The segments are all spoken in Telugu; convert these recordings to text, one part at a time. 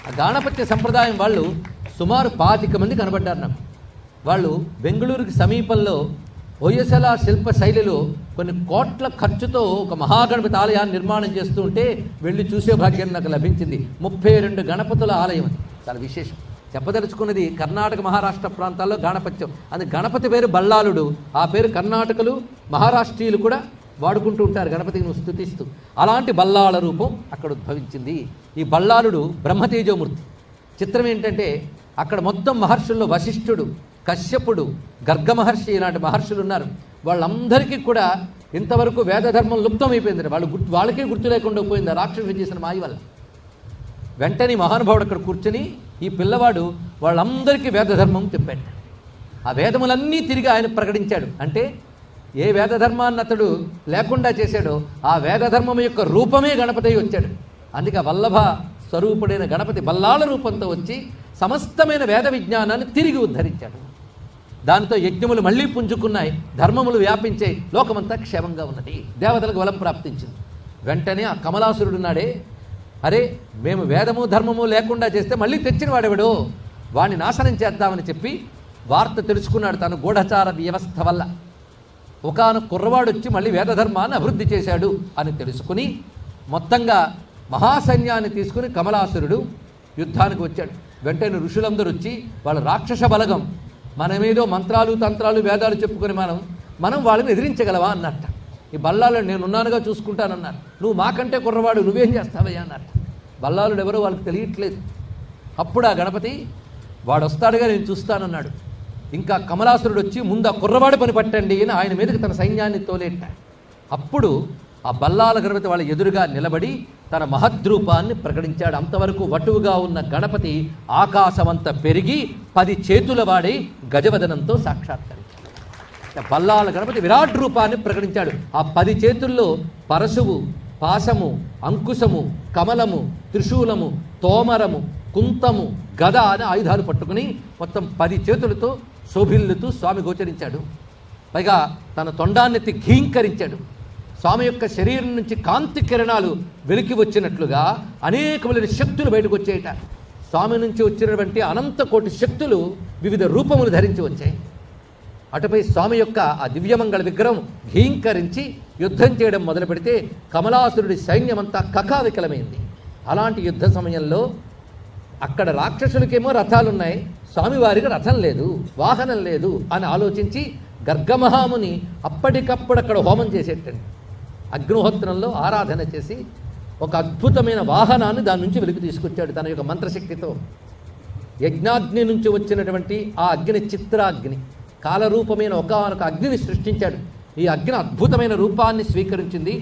ఆ గాణపత్య సంప్రదాయం వాళ్ళు సుమారు 25 మంది కనబడ్డారు నాకు. వాళ్ళు బెంగళూరుకి సమీపంలో హొయసల శిల్ప శైలిలో కొన్ని కోట్ల ఖర్చుతో ఒక మహాగణపతి ఆలయాన్ని నిర్మాణం చేస్తూ ఉంటే వెళ్ళి చూసే భాగ్యం నాకు లభించింది. 32 గణపతుల ఆలయం. అది చాలా విశేషం. చెప్పదలుచుకున్నది కర్ణాటక మహారాష్ట్ర ప్రాంతాల్లో గాణపత్యం. అది గణపతి పేరు బల్లాలుడు. ఆ పేరు కర్ణాటకలు మహారాష్ట్రీయులు కూడా వాడుకుంటూ ఉంటారు గణపతిని స్తుతిస్తూ. అలాంటి బల్లాల రూపం అక్కడ ఉద్భవించింది. ఈ బల్లాలుడు బ్రహ్మతేజోమూర్తి. చిత్రం ఏంటంటే అక్కడ మొత్తం మహర్షుల్లో వశిష్ఠుడు, కశ్యపుడు, గర్గ మహర్షి ఇలాంటి మహర్షులు ఉన్నారు. వాళ్ళందరికీ కూడా ఇంతవరకు వేదధర్మం లుప్తమైపోయింది. వాళ్ళకే గుర్తు లేకుండా పోయింది రాక్షసుడు చేసిన మాయ వల్ల. వెంటనే మహానుభావుడు అక్కడ కూర్చొని ఈ పిల్లవాడు వాళ్ళందరికీ వేదధర్మం చెప్పాడు. ఆ వేదములన్నీ తిరిగి ఆయన ప్రకటించాడు. అంటే ఏ వేదధర్మాన్ని అతడు లేకుండా చేశాడో ఆ వేదధర్మం యొక్క రూపమే గణపతి వచ్చాడు. అందుకే వల్లభ స్వరూపుడైన గణపతి బల్లాల రూపంతో వచ్చి సమస్తమైన వేద విజ్ఞానాన్ని తిరిగి ఉద్ధరించాడు. దాంతో యజ్ఞములు మళ్ళీ పుంజుకున్నాయి, ధర్మములు వ్యాపించాయి, లోకమంతా క్షేమంగా ఉన్నది, దేవతలకు బలం ప్రాప్తించింది. వెంటనే ఆ కమలాసురుడున్నాడే, అరే మేము వేదము ధర్మము లేకుండా చేస్తే మళ్ళీ తెచ్చిన వాడెవడో వాడిని నాశనం చేద్దామని చెప్పి వార్త తెలుసుకున్నాడు. తను గూఢచార వ్యవస్థ వల్ల ఒకానొక కుర్రవాడు వచ్చి మళ్ళీ వేదధర్మాన్ని అభివృద్ధి చేశాడు అని తెలుసుకుని మొత్తంగా మహాసైన్యాన్ని తీసుకుని కమలాసురుడు యుద్ధానికి వచ్చాడు. వెంటనే ఋషులందరూ వచ్చి వాళ్ళ రాక్షస బలగం, మనమేదో మంత్రాలు తంత్రాలు వేదాలు చెప్పుకొని మనం వాళ్ళని ఎదిరించగలవా అన్నట్ట. ఈ బల్లాలు నేనున్నానుగా చూసుకుంటానన్నారు. నువ్వు మాకంటే కుర్రవాడు, నువ్వేం చేస్తావయ్యా అన్నట్ట. బల్లాలుడు ఎవరో వాళ్ళకి తెలియట్లేదు. అప్పుడు ఆ గణపతి వాడు వస్తాడుగా నేను చూస్తానన్నాడు. ఇంకా కమలాసురుడు వచ్చి ముందు ఆ కుర్రవాడు పని పట్టండి అని ఆయన మీదకి తన సైన్యాన్ని తోలేట్టాడు. అప్పుడు ఆ బల్లాల గణపతి వాళ్ళ ఎదురుగా నిలబడి తన మహద్రూపాన్ని ప్రకటించాడు. అంతవరకు వటువుగా ఉన్న గణపతి ఆకాశమంత పెరిగి 10 చేతుల వాడి గజవదనంతో సాక్షాత్కరించాడు. బల్లాల గణపతి విరాట్ రూపాన్ని ప్రకటించాడు. ఆ 10 చేతుల్లో పరశువు, పాశము, అంకుశము, కమలము, త్రిశూలము, తోమరము, కుంతము, గద అని ఆయుధాలు పట్టుకుని మొత్తం 10 చేతులతో శోభిల్లుతూ స్వామి గోచరించాడు. పైగా తన తొండాన్నెత్తి ఘీంకరించాడు. స్వామి యొక్క శరీరం నుంచి కాంతి కిరణాలు వెలికి వచ్చినట్లుగా అనేకములైన శక్తులు బయటకు వచ్చేయట. స్వామి నుంచి వచ్చినటువంటి అనంత కోటి శక్తులు వివిధ రూపములు ధరించి వచ్చాయి. అటుపై స్వామి యొక్క ఆ దివ్యమంగళ విగ్రహం ఘీంకరించి యుద్ధం చేయడం మొదలు పెడితే కమలాసురుడి సైన్యమంతా కకావికలమైంది. అలాంటి యుద్ధ సమయంలో అక్కడ రాక్షసులకేమో రథాలున్నాయి, స్వామివారికి రథం లేదు, వాహనం లేదు అని ఆలోచించి గర్గమహాముని అప్పటికప్పుడు అక్కడ హోమం చేసేటండి. అగ్నిహోత్రంలో ఆరాధన చేసి ఒక అద్భుతమైన వాహనాన్ని దాని నుంచి వెలికి తీసుకొచ్చాడు తన యొక్క మంత్రశక్తితో. యజ్ఞాగ్ని నుంచి వచ్చినటువంటి ఆ అగ్ని చిత్రాగ్ని, కాలరూపమైన ఒకనొక అగ్నిని సృష్టించాడు. ఈ అగ్ని అద్భుతమైన రూపాన్ని స్వీకరించింది.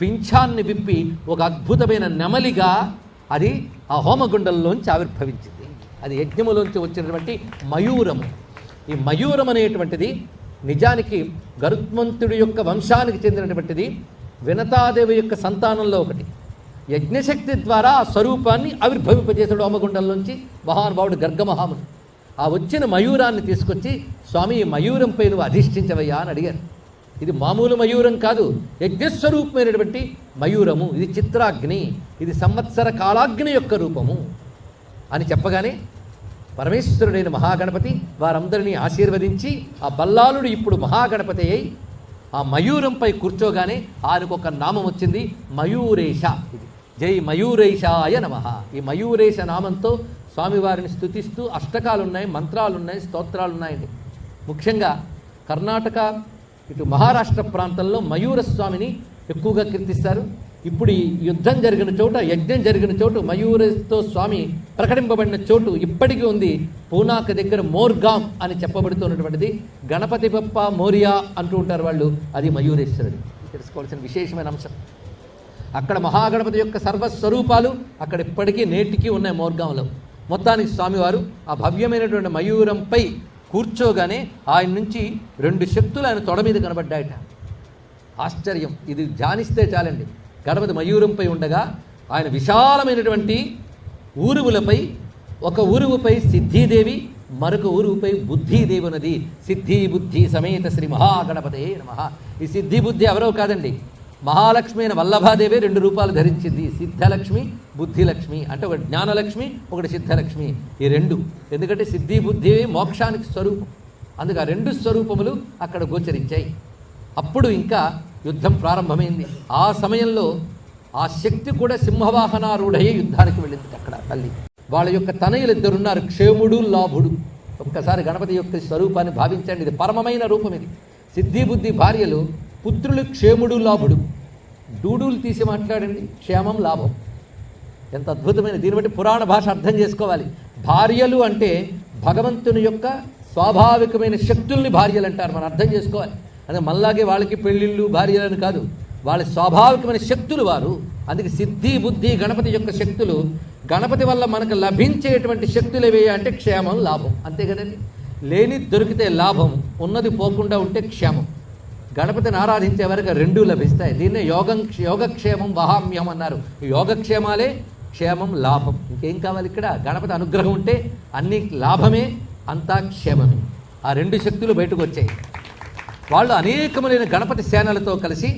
పింఛాన్ని విప్పి ఒక అద్భుతమైన నెమలిగా అది ఆ హోమగుండంలోంచి ఆవిర్భవించింది. అది యజ్ఞములోంచి వచ్చినటువంటి మయూరము. ఈ మయూరం అనేటువంటిది నిజానికి గరుత్మంతుడి యొక్క వంశానికి చెందినటువంటిది. వినతాదేవి యొక్క సంతానంలో ఒకటి. యజ్ఞశక్తి ద్వారా ఆ స్వరూపాన్ని ఆవిర్భవింపజేశాడు హోమగుండంలోంచి మహానుభావుడు గర్గమహాముని. ఆ వచ్చిన మయూరాన్ని తీసుకొచ్చి స్వామి మయూరంపై నువ్వు అధిష్ఠించవయ్యా అని అడిగారు. ఇది మామూలు మయూరం కాదు, యజ్ఞస్వరూపమైనటువంటి మయూరము. ఇది చిత్రాగ్ని, ఇది సంవత్సర కాలాగ్ని యొక్క రూపము అని చెప్పగానే పరమేశ్వరుడైన మహాగణపతి వారందరినీ ఆశీర్వదించి ఆ బల్లాలుడు ఇప్పుడు మహాగణపతి అయి ఆ మయూరంపై కూర్చోగానే ఆయనకు ఒక నామం వచ్చింది, మయూరేశ. ఇది జై మయూరేశాయ నమః. ఈ మయూరేశ నామంతో స్వామివారిని స్తుతిస్తూ అష్టకాలున్నాయి, మంత్రాలున్నాయి, స్తోత్రాలున్నాయండి. ముఖ్యంగా కర్ణాటక ఇటు మహారాష్ట్ర ప్రాంతంలో మయూర స్వామిని ఎక్కువగా కీర్తిస్తారు. ఇప్పుడు ఈ యుద్ధం జరిగిన చోట, యజ్ఞం జరిగిన చోటు, మయూరతో స్వామి ప్రకటింపబడిన చోటు ఇప్పటికీ ఉంది. పూనాక దగ్గర మోర్గాం అని చెప్పబడుతున్నటువంటిది గణపతి బప్ప మోరియా అంటూ ఉంటారు వాళ్ళు. అది మయూరేశ్వరుడు. తెలుసుకోవాల్సిన విశేషమైన అంశం. అక్కడ మహాగణపతి యొక్క సర్వస్వరూపాలు అక్కడ ఇప్పటికీ నేటికి ఉన్నాయి మోర్గాంలో. మొత్తానికి స్వామివారు ఆ భవ్యమైనటువంటి మయూరంపై కూర్చోగానే ఆయన నుంచి 2 శక్తులు ఆయన తొడ మీద కనబడ్డాయట. ఆశ్చర్యం. ఇది ధ్యానిస్తే చాలండి. గణపతి మయూరంపై ఉండగా ఆయన విశాలమైనటువంటి ఊరువులపై, ఒక ఊరువుపై సిద్ధిదేవి, మరొక ఊరువుపై బుద్ధిదేవి ఉన్నది. సిద్ధి బుద్ధి సమేత శ్రీ మహాగణపతే నమః. ఈ సిద్ధి బుద్ధి ఎవరో కాదండి, మహాలక్ష్మి అయిన వల్లభాదేవి 2 రూపాలు ధరించింది. సిద్ధలక్ష్మి, బుద్ధిలక్ష్మి. అంటే ఒకటి జ్ఞానలక్ష్మి, ఒకటి సిద్ధలక్ష్మి. ఈ 2 ఎందుకంటే సిద్ధి బుద్ధి మోక్షానికి స్వరూపం. అందుకు ఆ 2 స్వరూపములు అక్కడ గోచరించాయి. అప్పుడు ఇంకా యుద్ధం ప్రారంభమైంది. ఆ సమయంలో ఆ శక్తి కూడా సింహవాహనారూఢయ్యే యుద్ధానికి వెళ్ళింది. అక్కడ తల్లి వాళ్ళ యొక్క తనయులు 2 ఉన్నారు, క్షేముడు, లాభుడు. ఒక్కసారి గణపతి యొక్క స్వరూపాన్ని భావించండి. ఇది పరమమైన రూపం. ఇది సిద్ధి బుద్ధి భార్యలు, పుత్రులు క్షేముడు, లాభుడు. డూడులు తీసి మాట్లాడండి, క్షేమం, లాభం. ఎంత అద్భుతమైన, దీన్ని బట్టి పురాణ భాష అర్థం చేసుకోవాలి. భార్యలు అంటే భగవంతుని యొక్క స్వాభావికమైన శక్తుల్ని భార్యలు అంటారు. మనం అర్థం చేసుకోవాలి. అంటే మనలాగే వాళ్ళకి పెళ్ళిళ్ళు భార్యలని కాదు, వాళ్ళ స్వాభావికమైన శక్తులు వారు. అందుకే సిద్ధి బుద్ధి గణపతి యొక్క శక్తులు. గణపతి వల్ల మనకు లభించేటువంటి శక్తులు ఏవి అంటే క్షేమం, లాభం. అంతే కదండి. లేని దొరికితే లాభం, ఉన్నది పోకుండా ఉంటే క్షేమం. గణపతిని ఆరాధించే వరకు 2 లభిస్తాయి. దీన్నే యోగక్షేమం వహామ్యం అన్నారు. యోగక్షేమాలే క్షేమం, లాభం. ఇంకేం కావాలి ఇక్కడ? గణపతి అనుగ్రహం ఉంటే అన్ని లాభమే, అంతా క్షేమమే. ఆ 2 శక్తులు బయటకు వచ్చాయి. వాళ్ళు అనేకమైన గణపతి సేనలతో కలిసి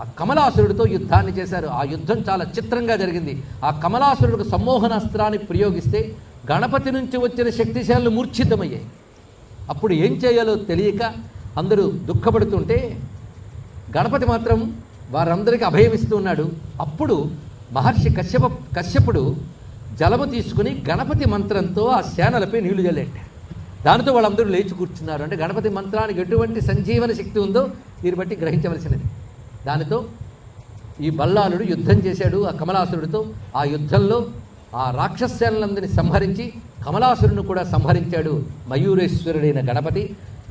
ఆ కమలాసురుడితో యుద్ధాన్ని చేశారు. ఆ యుద్ధం చాలా చిత్రంగా జరిగింది. ఆ కమలాసురుడికి సమ్మోహనాస్త్రాన్ని ప్రయోగిస్తే గణపతి నుంచి వచ్చిన శక్తిశాలు మూర్ఛితమయ్యాయి. అప్పుడు ఏం చేయాలో తెలియక అందరూ దుఃఖపడుతుంటే గణపతి మాత్రం వారందరికీ అభయం ఇస్తూ ఉన్నాడు. అప్పుడు మహర్షి కశ్యపుడు జలము తీసుకుని గణపతి మంత్రంతో ఆ సేనలపై నీళ్లు జల్లేట. దానితో వాళ్ళందరూ లేచి కూర్చున్నారు. అంటే గణపతి మంత్రానికి ఎటువంటి సంజీవన శక్తి ఉందో దీన్ని బట్టి గ్రహించవలసినది. దానితో ఈ బల్లాలుడు యుద్ధం చేశాడు ఆ కమలాసురుడితో. ఆ యుద్ధంలో ఆ రాక్షసేనలందరినీ సంహరించి కమలాసురుడిని కూడా సంహరించాడు మయూరేశ్వరుడైన గణపతి.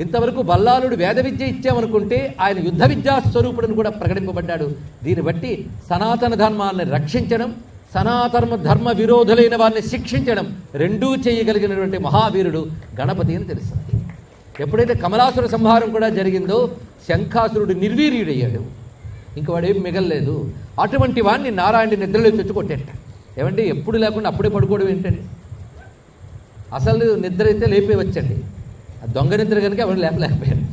ఇంతవరకు బల్లాలుడు వేద విద్య ఇచ్చామనుకుంటే ఆయన యుద్ధ విద్యా స్వరూపుడిని కూడా ప్రకటింపబడ్డాడు. దీన్ని బట్టి సనాతన ధర్మాన్ని రక్షించడం, సనాతన ధర్మ విరోధులైన వారిని శిక్షించడం 2 చేయగలిగినటువంటి మహావీరుడు గణపతి అని తెలుస్తుంది. ఎప్పుడైతే కమలాసుర సంహారం కూడా జరిగిందో శంఖాసురుడు నిర్వీర్యుడయ్యాడు. ఇంక వాడేం మిగలలేదు. అటువంటి వాడిని నారాయణుడి నిద్రలో చొచ్చి కొట్టేట. ఏమంటే ఎప్పుడు లేకుండా అప్పుడే పడుకోవడం ఏంటండి? అసలు నిద్ర అయితే లేపే వచ్చండి. ఆ దొంగ నిద్ర కనుక ఎవరు లేపలేకపోయారు.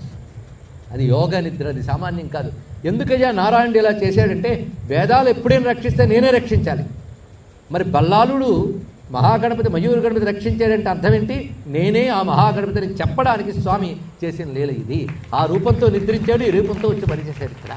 అది యోగ నిద్ర, అది సామాన్యం కాదు. ఎందుకయ్యా నారాయణుడు ఇలా చేశాడంటే వేదాలు ఎప్పుడైనా రక్షిస్తే నేనే రక్షించాలి. మరి బల్లాలుడు మహాగణపతి మయూర గణపతి రక్షించాడంటే అర్థం ఏంటి? నేనే ఆ మహాగణపతిని చెప్పడానికి స్వామి చేసిన లీల ఇది. ఆ రూపంతో నిద్రించాడు, ఈ రూపంతో వచ్చి పనిచేశాడు ఇక్కడ.